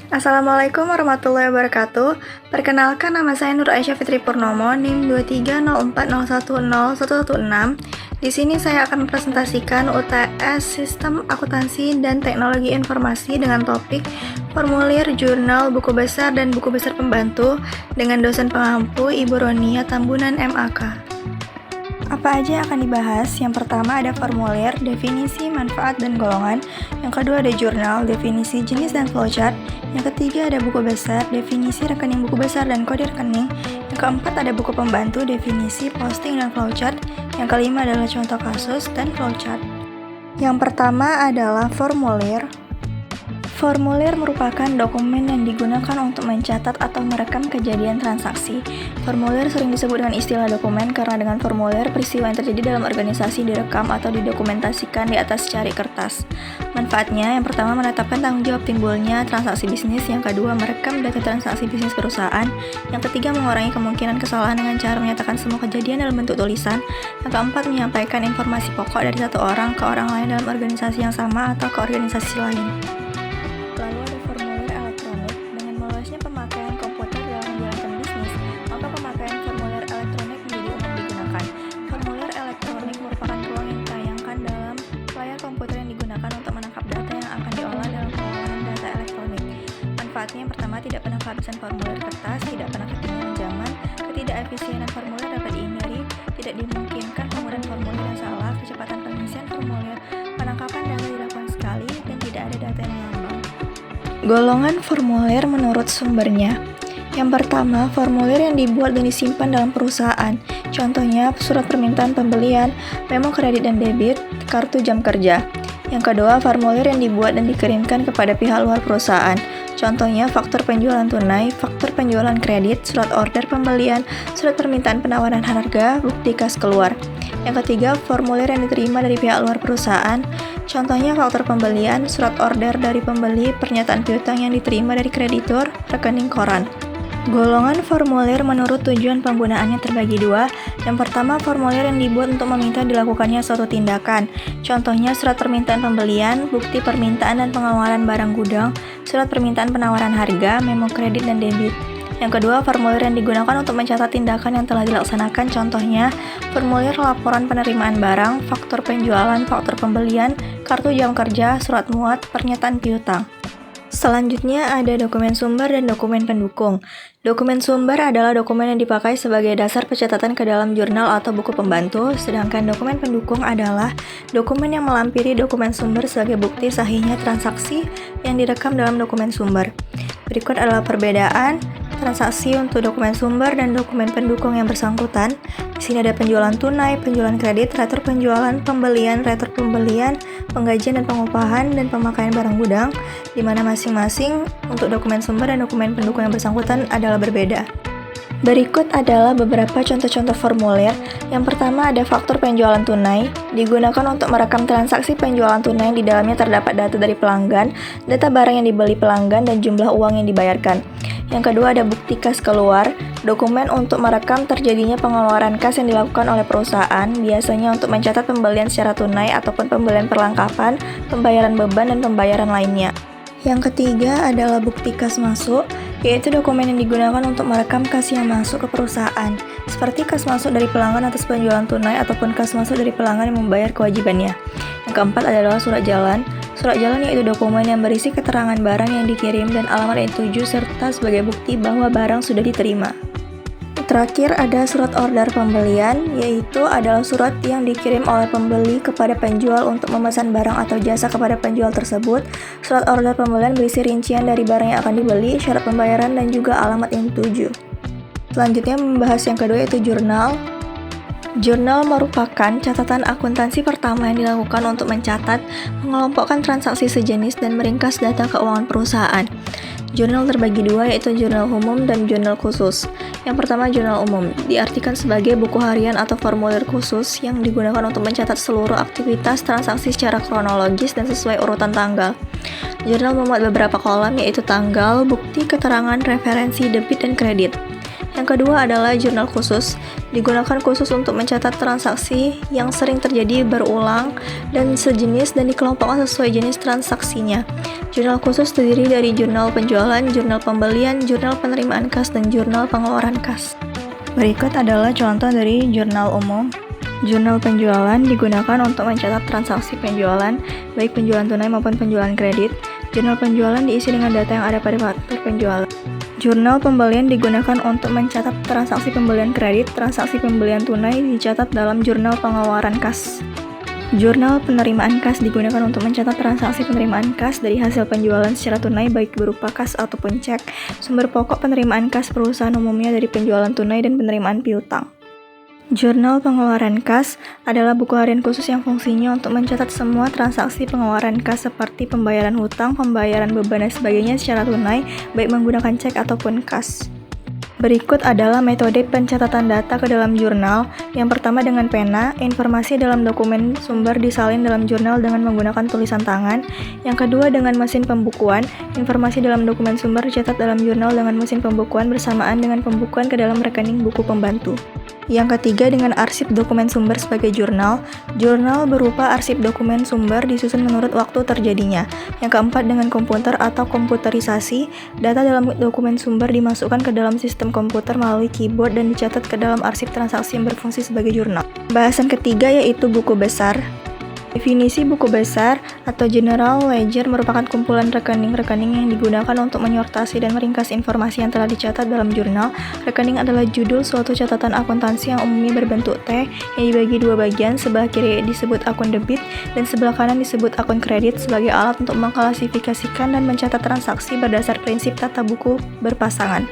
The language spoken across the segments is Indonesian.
Assalamualaikum warahmatullahi wabarakatuh. Perkenalkan, nama saya Nur Aisyah Fitri Purnomo, NIM 23040101116. Di sini saya akan mempresentasikan UTS Sistem Akuntansi dan Teknologi Informasi dengan topik formulir, jurnal, buku besar, dan buku besar pembantu dengan dosen pengampu Ibu Ronia Tambunan MAK. Apa aja yang akan dibahas? Yang pertama ada formulir, definisi, manfaat, dan golongan. Yang kedua ada jurnal, definisi, jenis, dan flowchart. Yang ketiga ada buku besar, definisi rekening buku besar dan kode rekening. Yang keempat ada buku pembantu, definisi, posting, dan flowchart. Yang kelima adalah contoh kasus dan flowchart. Yang pertama adalah formulir. Formulir merupakan dokumen yang digunakan untuk mencatat atau merekam kejadian transaksi. Formulir sering disebut dengan istilah dokumen karena dengan formulir, peristiwa yang terjadi dalam organisasi direkam atau didokumentasikan di atas secari kertas. Manfaatnya, yang pertama menetapkan tanggung jawab timbulnya transaksi bisnis, yang kedua merekam data transaksi bisnis perusahaan, yang ketiga mengurangi kemungkinan kesalahan dengan cara menyatakan semua kejadian dalam bentuk tulisan, yang keempat menyampaikan informasi pokok dari satu orang ke orang lain dalam organisasi yang sama atau ke organisasi lain. Lalu ada formulir elektronik. Dengan meluasnya pemakaian komputer dalam menjalankan bisnis, maka pemakaian formulir elektronik menjadi umum digunakan. Formulir elektronik merupakan ruang yang ditayangkan dalam layar komputer yang digunakan untuk menangkap data yang akan diolah dalam pengolahan data elektronik. Manfaatnya yang pertama, tidak pernah kehabisan formulir kertas, tidak pernah ketinggalan zaman, ketidakefisienan formulir dapat dihindari, tidak dimungkinkan penggunaan formulir yang salah, kecepatan pengisian formulir, penangkapan data dilakukan sekali, dan tidak ada data yang mengambang. Golongan formulir menurut sumbernya. Yang pertama, formulir yang dibuat dan disimpan dalam perusahaan. Contohnya, surat permintaan pembelian, memo kredit dan debit, kartu jam kerja. Yang kedua, formulir yang dibuat dan dikirimkan kepada pihak luar perusahaan. Contohnya, faktur penjualan tunai, faktur penjualan kredit, surat order pembelian, surat permintaan penawaran harga, bukti kas keluar. Yang ketiga, formulir yang diterima dari pihak luar perusahaan. Contohnya, faktur pembelian, surat order dari pembeli, pernyataan piutang yang diterima dari kreditur, rekening koran. Golongan formulir menurut tujuan penggunaannya terbagi dua. Yang pertama, formulir yang dibuat untuk meminta dilakukannya suatu tindakan. Contohnya, surat permintaan pembelian, bukti permintaan dan pengeluaran barang gudang, surat permintaan penawaran harga, memo kredit dan debit. Yang kedua, formulir yang digunakan untuk mencatat tindakan yang telah dilaksanakan. Contohnya, formulir laporan penerimaan barang, faktur penjualan, faktur pembelian, kartu jam kerja, surat muat, pernyataan piutang. Selanjutnya ada dokumen sumber dan dokumen pendukung. Dokumen sumber adalah dokumen yang dipakai sebagai dasar pencatatan ke dalam jurnal atau buku pembantu, sedangkan dokumen pendukung adalah dokumen yang melampiri dokumen sumber sebagai bukti sahihnya transaksi yang direkam dalam dokumen sumber. Berikut adalah perbedaan transaksi untuk dokumen sumber dan dokumen pendukung yang bersangkutan. Di sini ada penjualan tunai, penjualan kredit, retur penjualan, pembelian, retur pembelian, penggajian dan pengupahan, dan pemakaian barang gudang, di mana masing-masing untuk dokumen sumber dan dokumen pendukung yang bersangkutan adalah berbeda. Berikut adalah beberapa contoh-contoh formulir. Yang pertama ada faktur penjualan tunai, digunakan untuk merekam transaksi penjualan tunai yang di dalamnya terdapat data dari pelanggan, data barang yang dibeli pelanggan, dan jumlah uang yang dibayarkan. Yang kedua ada bukti kas keluar, dokumen untuk merekam terjadinya pengeluaran kas yang dilakukan oleh perusahaan, biasanya untuk mencatat pembelian secara tunai ataupun pembelian perlengkapan, pembayaran beban, dan pembayaran lainnya. Yang ketiga adalah bukti kas masuk, yaitu dokumen yang digunakan untuk merekam kas yang masuk ke perusahaan, seperti kas masuk dari pelanggan atas penjualan tunai ataupun kas masuk dari pelanggan yang membayar kewajibannya. Yang keempat adalah surat jalan. Surat jalan yaitu dokumen yang berisi keterangan barang yang dikirim dan alamat yang dituju serta sebagai bukti bahwa barang sudah diterima. Terakhir ada surat order pembelian, yaitu adalah surat yang dikirim oleh pembeli kepada penjual untuk memesan barang atau jasa kepada penjual tersebut. Surat order pembelian berisi rincian dari barang yang akan dibeli, syarat pembayaran, dan juga alamat yang dituju. Selanjutnya membahas yang kedua yaitu jurnal. Jurnal merupakan catatan akuntansi pertama yang dilakukan untuk mencatat, mengelompokkan transaksi sejenis, dan meringkas data keuangan perusahaan. Jurnal terbagi dua, yaitu jurnal umum dan jurnal khusus. Yang pertama, jurnal umum diartikan sebagai buku harian atau formulir khusus yang digunakan untuk mencatat seluruh aktivitas transaksi secara kronologis dan sesuai urutan tanggal. Jurnal memuat beberapa kolom, yaitu tanggal, bukti, keterangan, referensi, debit, dan kredit. Yang kedua adalah jurnal khusus, digunakan khusus untuk mencatat transaksi yang sering terjadi berulang dan sejenis dan dikelompokkan sesuai jenis transaksinya. Jurnal khusus terdiri dari jurnal penjualan, jurnal pembelian, jurnal penerimaan kas, dan jurnal pengeluaran kas. Berikut adalah contoh dari jurnal umum. Jurnal penjualan digunakan untuk mencatat transaksi penjualan, baik penjualan tunai maupun penjualan kredit. Jurnal penjualan diisi dengan data yang ada pada faktur penjualan. Jurnal pembelian digunakan untuk mencatat transaksi pembelian kredit. Transaksi pembelian tunai dicatat dalam jurnal pengeluaran kas. Jurnal penerimaan kas digunakan untuk mencatat transaksi penerimaan kas dari hasil penjualan secara tunai baik berupa kas ataupun cek. Sumber pokok penerimaan kas perusahaan umumnya dari penjualan tunai dan penerimaan piutang. Jurnal pengeluaran kas adalah buku harian khusus yang fungsinya untuk mencatat semua transaksi pengeluaran kas seperti pembayaran hutang, pembayaran beban dan sebagainya secara tunai, baik menggunakan cek ataupun kas. Berikut adalah metode pencatatan data ke dalam jurnal. Yang pertama dengan pena, informasi dalam dokumen sumber disalin dalam jurnal dengan menggunakan tulisan tangan. Yang kedua dengan mesin pembukuan, informasi dalam dokumen sumber dicatat dalam jurnal dengan mesin pembukuan bersamaan dengan pembukuan ke dalam rekening buku pembantu. Yang ketiga dengan arsip dokumen sumber sebagai jurnal. Jurnal berupa arsip dokumen sumber disusun menurut waktu terjadinya. Yang keempat dengan komputer atau komputerisasi. Data dalam dokumen sumber dimasukkan ke dalam sistem komputer melalui keyboard dan dicatat ke dalam arsip transaksi yang berfungsi sebagai jurnal. Bahasan ketiga yaitu buku besar. Definisi buku besar atau General Ledger merupakan kumpulan rekening-rekening yang digunakan untuk menyortasi dan meringkas informasi yang telah dicatat dalam jurnal. Rekening adalah judul suatu catatan akuntansi yang umumnya berbentuk T yang dibagi dua bagian, sebelah kiri disebut akun debit dan sebelah kanan disebut akun kredit sebagai alat untuk mengklasifikasikan dan mencatat transaksi berdasar prinsip tata buku berpasangan.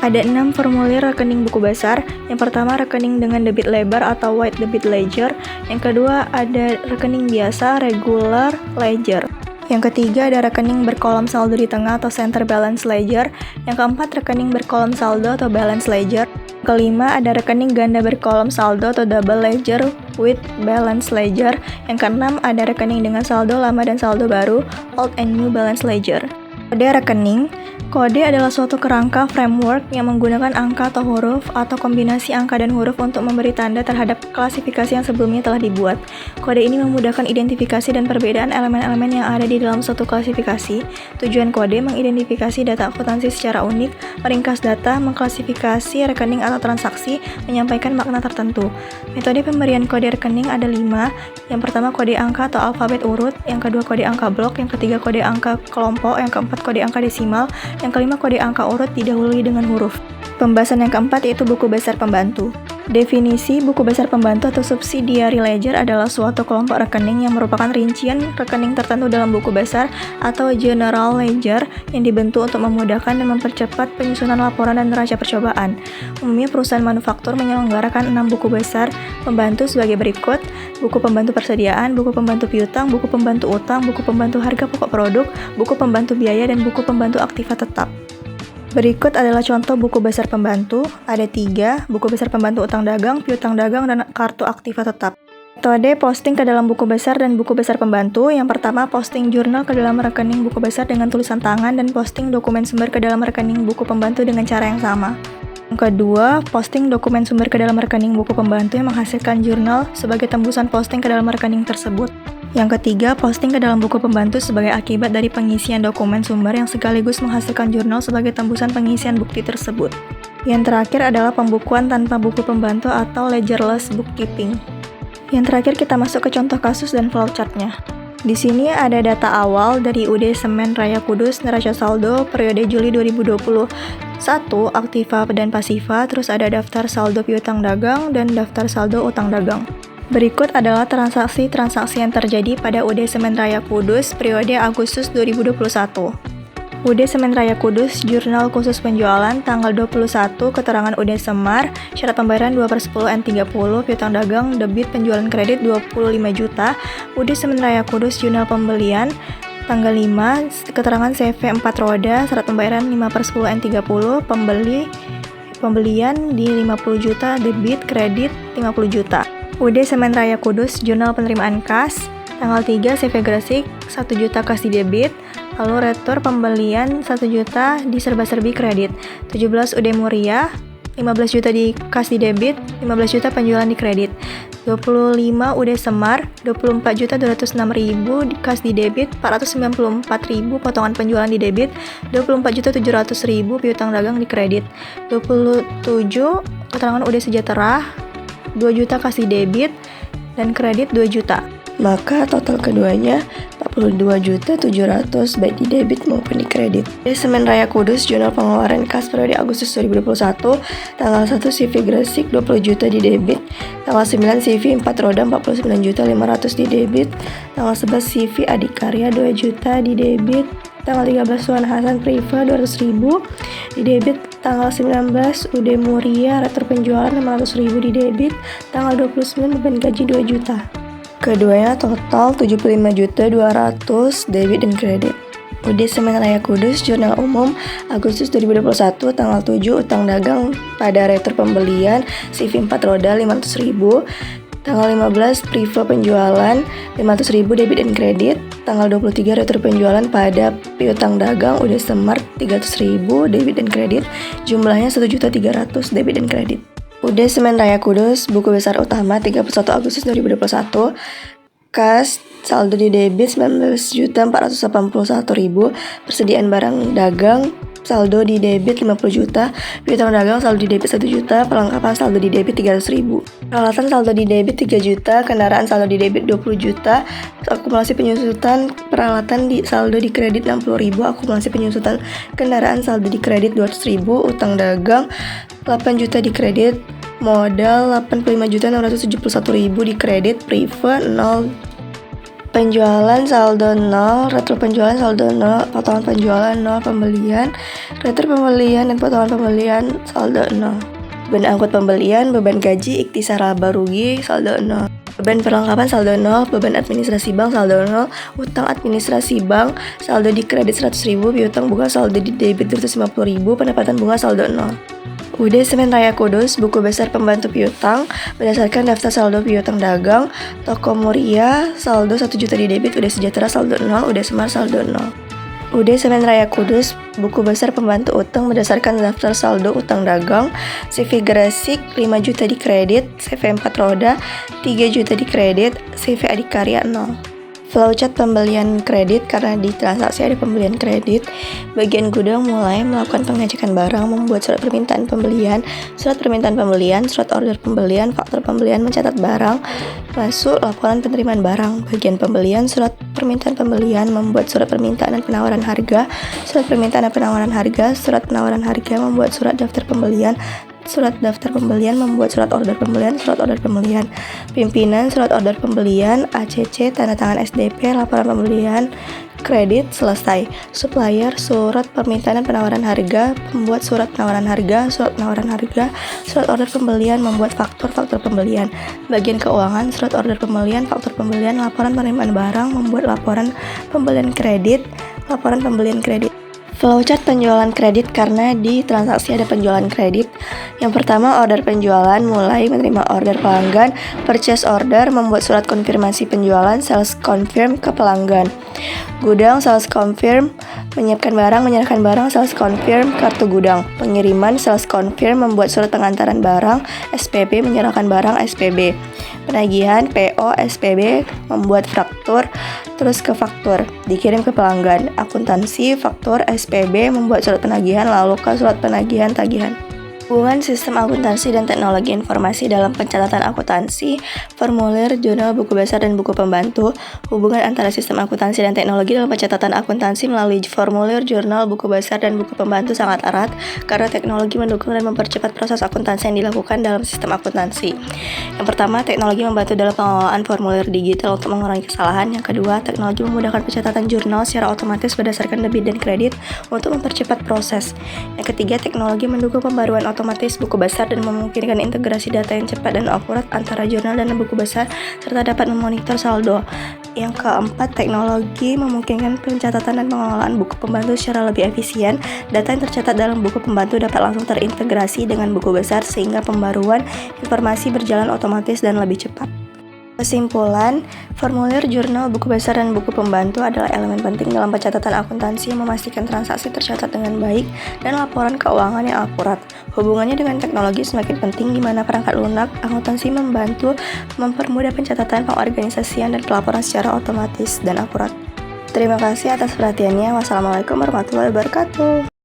Ada 6 formulir rekening buku besar. Yang pertama rekening dengan debit lebar atau white debit ledger. Yang kedua ada rekening biasa regular ledger. Yang ketiga ada rekening berkolom saldo di tengah atau center balance ledger. Yang keempat rekening berkolom saldo atau balance ledger. Kelima ada rekening ganda berkolom saldo atau double ledger with balance ledger. Yang keenam ada rekening dengan saldo lama dan saldo baru old and new balance ledger. Kode rekening. Kode adalah suatu kerangka framework yang menggunakan angka atau huruf atau kombinasi angka dan huruf untuk memberi tanda terhadap klasifikasi yang sebelumnya telah dibuat. Kode ini memudahkan identifikasi dan perbedaan elemen-elemen yang ada di dalam suatu klasifikasi. Tujuan kode mengidentifikasi data akuntansi secara unik, meringkas data, mengklasifikasi rekening atau transaksi, menyampaikan makna tertentu. Metode pemberian kode rekening ada 5. Yang pertama kode angka atau alfabet urut, yang kedua kode angka blok, yang ketiga kode angka kelompok, yang keempat kode angka desimal, yang kelima kode angka urut didahului dengan huruf. Pembahasan yang keempat yaitu buku besar pembantu. Definisi buku besar pembantu atau subsidiary ledger adalah suatu kelompok rekening yang merupakan rincian rekening tertentu dalam buku besar atau general ledger yang dibentuk untuk memudahkan dan mempercepat penyusunan laporan dan neraca percobaan. Umumnya perusahaan manufaktur menyelenggarakan 6 buku besar pembantu sebagai berikut: buku pembantu persediaan, buku pembantu piutang, buku pembantu utang, buku pembantu harga pokok produk, buku pembantu biaya, dan buku pembantu aktiva tetap. Berikut adalah contoh buku besar pembantu. Ada 3, buku besar pembantu utang dagang, piutang dagang, dan kartu aktiva tetap. Metode posting ke dalam buku besar dan buku besar pembantu. Yang pertama, posting jurnal ke dalam rekening buku besar dengan tulisan tangan dan posting dokumen sumber ke dalam rekening buku pembantu dengan cara yang sama. Yang kedua, posting dokumen sumber ke dalam rekening buku pembantu yang menghasilkan jurnal sebagai tembusan posting ke dalam rekening tersebut. Yang ketiga, posting ke dalam buku pembantu sebagai akibat dari pengisian dokumen sumber yang sekaligus menghasilkan jurnal sebagai tembusan pengisian bukti tersebut. Yang terakhir adalah pembukuan tanpa buku pembantu atau ledgerless bookkeeping. Yang terakhir kita masuk ke contoh kasus dan flowchart-nya. Di sini ada data awal dari UD Semen Raya Kudus, neraca saldo periode Juli 2021, aktiva dan pasiva, terus ada daftar saldo piutang dagang dan daftar saldo utang dagang. Berikut adalah transaksi-transaksi yang terjadi pada UD Semen Raya Kudus periode Agustus 2021. UD Semen Raya Kudus, jurnal khusus penjualan, tanggal 21, keterangan UD Semar, syarat pembayaran 2/10 N30, piutang dagang, debit penjualan kredit 25 juta, UD Semen Raya Kudus, jurnal pembelian, tanggal 5, keterangan CV 4 roda, syarat pembayaran 5/10 N30, pembelian di 50 juta, debit, kredit 50 juta. UD Semen Raya Kudus, jurnal penerimaan kas, tanggal 3 CV Gresik, 1 juta kas di debit, lalu retur pembelian 1 juta di serba-serbi kredit. 17 UD Muria, 15 juta di kas di debit, 15 juta penjualan di kredit. 25 UD Semar, 24.206.000 di kas di debit, 494.000 potongan penjualan di debit, 24.700.000 piutang dagang di kredit. 27 keterangan UD Sejahtera, 2 juta kas di debit dan kredit 2 juta. Maka total keduanya 42.700 baik di debit maupun di kredit. Di Semen Raya Kudus, jurnal pengeluaran kas periode Agustus 2021, tanggal 1 CV Gresik 20 juta di debit, tanggal 9 CV 4 roda 49.500 di debit, tanggal 11 CV Adikarya 2 juta di debit, tanggal 13 Wan Hasan Priva 200.000 di debit, tanggal 19 UD Muria retur penjualan 500.000 di debit, tanggal 29 beban gaji 2 juta. Keduanya total 75.200 debit dan kredit. UD Semen Raya Kudus, jurnal umum Agustus 2021, tanggal 7 utang dagang pada retur pembelian CV 4 roda 500.000, tanggal 15 Priva penjualan 500.000 debit dan kredit, tanggal 23 retur penjualan pada piutang dagang UD Semar 300.000 debit dan kredit, jumlahnya 1.300.000 debit dan kredit. UD Semen Raya Kudus, buku besar utama 31 Agustus 2021, kas saldo di debit 19.481.000, persediaan barang dagang saldo di debit 50 juta, piutang dagang saldo di debit 1 juta, perlengkapan saldo di debit 300.000, peralatan saldo di debit 3 juta, kendaraan saldo di debit 20 juta, akumulasi penyusutan peralatan di saldo di kredit 60.000, akumulasi penyusutan kendaraan saldo di kredit 200.000, utang dagang 8 juta di kredit, modal 85.671.000 di kredit, priva 0, penjualan saldo 0, retur penjualan saldo 0, potongan penjualan 0, pembelian, retur pembelian dan potongan pembelian saldo 0. Beban angkut pembelian, beban gaji, ikhtisar laba rugi saldo 0. Beban perlengkapan saldo 0, beban administrasi bank saldo 0, utang administrasi bank saldo di kredit 100.000, piutang bunga saldo di debit 250.000, pendapatan bunga saldo 0. UD Semen Raya Kudus, buku besar pembantu piutang berdasarkan daftar saldo piutang dagang, toko Muria saldo 1 juta di debit, UD Sejahtera saldo 0, UD Semar saldo 0. UD Semen Raya Kudus, buku besar pembantu utang berdasarkan daftar saldo utang dagang, CV Gresik 5 juta di kredit, CV 4 roda 3 juta di kredit, CV Adikarya 0. Flowchart pembelian kredit, karena di transaksi ada pembelian kredit. Bagian gudang mulai melakukan pengecekan barang, membuat surat permintaan pembelian, surat order pembelian, faktur pembelian, mencatat barang masuk, laporan penerimaan barang. Bagian pembelian, surat permintaan pembelian, membuat surat permintaan dan penawaran harga, surat permintaan dan penawaran harga, surat penawaran harga, membuat surat daftar pembelian, surat daftar pembelian, membuat surat order pembelian, pimpinan, surat order pembelian, ACC, tanda tangan SDP, laporan pembelian kredit, selesai. Supplier, surat permintaan dan penawaran harga, membuat surat penawaran harga, surat order pembelian, membuat faktur pembelian. Bagian keuangan, surat order pembelian, faktur pembelian, laporan penerimaan barang, membuat laporan pembelian kredit, laporan pembelian kredit. Flowchart penjualan kredit, karena di transaksi ada penjualan kredit. Yang pertama, order penjualan, mulai menerima order pelanggan, purchase order, membuat surat konfirmasi penjualan, sales confirm ke pelanggan. Gudang, sales confirm, menyiapkan barang, menyerahkan barang, sales confirm, kartu gudang. Pengiriman, sales confirm, membuat surat pengantaran barang, SPB, menyerahkan barang, SPB. Penagihan, PO, SPB, membuat faktur, terus ke faktur, dikirim ke pelanggan. Akuntansi, faktur, SPB, membuat surat penagihan, lalu ke surat penagihan tagihan. Hubungan sistem akuntansi dan teknologi informasi dalam pencatatan akuntansi, formulir, jurnal, buku besar, dan buku pembantu. Hubungan antara sistem akuntansi dan teknologi dalam pencatatan akuntansi melalui formulir, jurnal, buku besar, dan buku pembantu sangat erat, karena teknologi mendukung dan mempercepat proses akuntansi yang dilakukan dalam sistem akuntansi. Yang pertama, teknologi membantu dalam pengelolaan formulir digital untuk mengurangi kesalahan. Yang kedua, teknologi memudahkan pencatatan jurnal secara otomatis berdasarkan debit dan kredit untuk mempercepat proses. Yang ketiga, teknologi mendukung pembaruan otomatis buku besar dan memungkinkan integrasi data yang cepat dan akurat antara jurnal dan buku besar, serta dapat memonitor saldo. Yang keempat, teknologi memungkinkan pencatatan dan pengelolaan buku pembantu secara lebih efisien. Data yang tercatat dalam buku pembantu dapat langsung terintegrasi dengan buku besar, sehingga pembaruan informasi berjalan otomatis dan lebih cepat. Kesimpulan, formulir jurnal buku besar dan buku pembantu adalah elemen penting dalam pencatatan akuntansi yang memastikan transaksi tercatat dengan baik dan laporan keuangan yang akurat. Hubungannya dengan teknologi semakin penting di mana perangkat lunak akuntansi membantu mempermudah pencatatan, pengorganisasian, dan pelaporan secara otomatis dan akurat. Terima kasih atas perhatiannya. Wassalamualaikum warahmatullahi wabarakatuh.